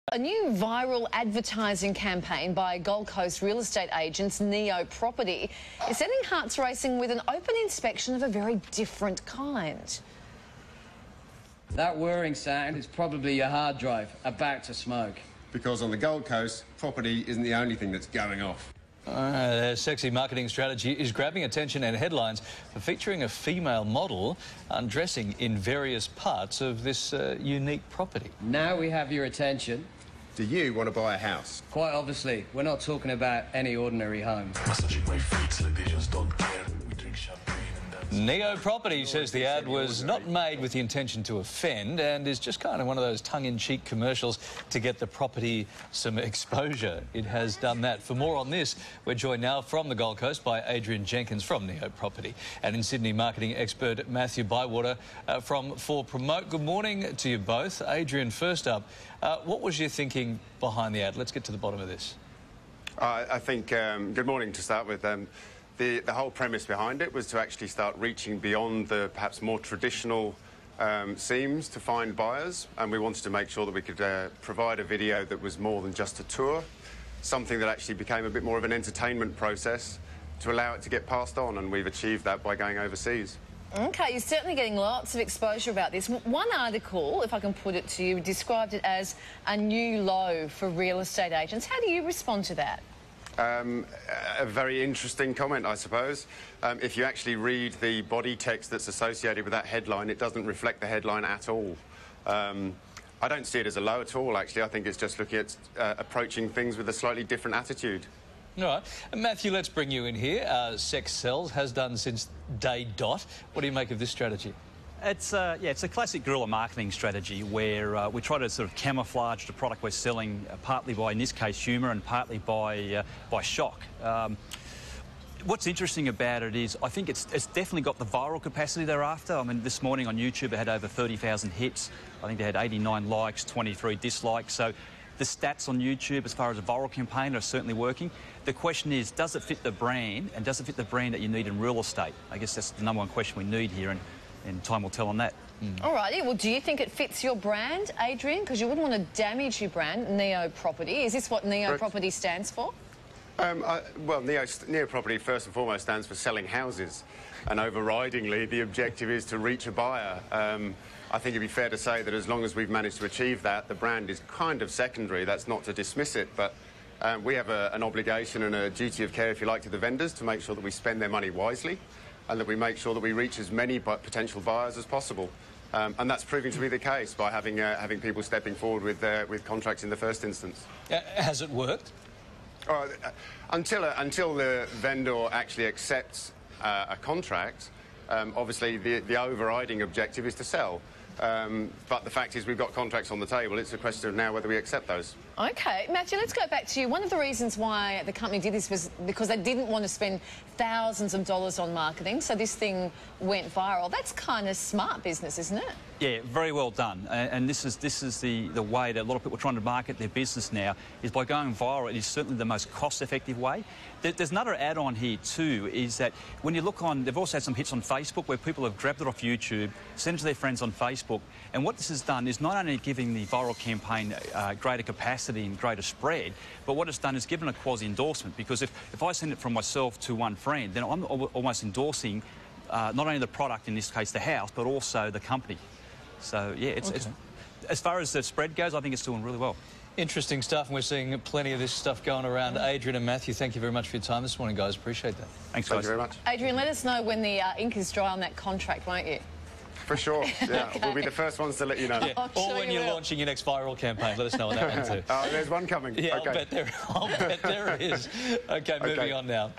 A new viral advertising campaign by Gold Coast real estate agents Neo Property is setting hearts racing with an open inspection of a very different kind. That whirring sound is probably your hard drive about to smoke. Because on the Gold Coast, property isn't the only thing that's going off. Their sexy marketing strategy is grabbing attention and headlines for featuring a female model undressing in various parts of this unique property. Now we have your attention. Do you want to buy a house? Quite obviously, we're not talking about any ordinary home. Neo Property says the ad was not made with the intention to offend and is just kind of one of those tongue-in-cheek commercials to get the property some exposure. It has done that. For more on this, we're joined now from the Gold Coast by Adrian Jenkins from Neo Property and in Sydney marketing expert Matthew Bywater from For Promote. Good morning to you both. Adrian, first up, what was your thinking behind the ad? Let's get to the bottom of this. I think, good morning to start with. The whole premise behind it was to actually start reaching beyond the perhaps more traditional seams to find buyers, and we wanted to make sure that we could provide a video that was more than just a tour, something that actually became a bit more of an entertainment process to allow it to get passed on, and we've achieved that by going overseas. OK, you're certainly getting lots of exposure about this. One article, if I can put it to you, described it as a new low for real estate agents. How do you respond to that? A very interesting comment, I suppose. If you actually read the body text that's associated with that headline, it doesn't reflect the headline at all. I don't see it as a low at all, actually. I think it's just looking at approaching things with a slightly different attitude. All right. Matthew, let's bring you in here. Sex sells, has done since day dot. What do you make of this strategy? It's a classic guerrilla marketing strategy where we try to sort of camouflage the product we're selling, partly by, in this case, humour and partly by shock. What's interesting about it is I think it's definitely got the viral capacity they're after. I mean, this morning on YouTube it had over 30,000 hits. I think they had 89 likes, 23 dislikes. So the stats on YouTube as far as a viral campaign are certainly working. The question is, does it fit the brand, and does it fit the brand that you need in real estate? I guess that's the number one question we need here, and time will tell on that. All righty. Well, do you think it fits your brand, Adrian? Because you wouldn't want to damage your brand, Neo Property. Is this what Neo Property stands for? Well, Neo Property first and foremost stands for selling houses, and overridingly the objective is to reach a buyer. I think it'd be fair to say that as long as we've managed to achieve that, the brand is kind of secondary. That's not to dismiss it, but we have an obligation and a duty of care, if you like, to the vendors to make sure that we spend their money wisely and that we make sure that we reach as many potential buyers as possible. And that's proving to be the case by having people stepping forward with contracts in the first instance. Has it worked? Until the vendor actually accepts a contract, obviously the overriding objective is to sell. But the fact is we've got contracts on the table. It's a question of now whether we accept those. OK. Matthew, let's go back to you. One of the reasons why the company did this was because they didn't want to spend thousands of dollars on marketing, so this thing went viral. That's kind of smart business, isn't it? Yeah, very well done. And this is the way that a lot of people are trying to market their business now, is by going viral. It is certainly the most cost-effective way. There's another add-on here too, is that when you look on, they've also had some hits on Facebook where people have grabbed it off YouTube, sent it to their friends on Facebook, and what this has done is not only giving the viral campaign greater capacity and greater spread, but what it's done is given a quasi-endorsement, because if I send it from myself to one friend, then I'm almost endorsing not only the product, in this case the house, but also the company. So, yeah, it's as far as the spread goes, I think it's doing really well. Interesting stuff, and we're seeing plenty of this stuff going around. Adrian and Matthew, thank you very much for your time this morning, guys. Appreciate that. Thanks, guys. Thank you very much. Adrian, let us know when the ink is dry on that contract, won't you? For sure, yeah. Okay. We'll be the first ones to let you know. Yeah. Or when you're launching your next viral campaign, let us know on that one too. There's one coming. Yeah, Okay. I'll bet there is. OK, moving on now.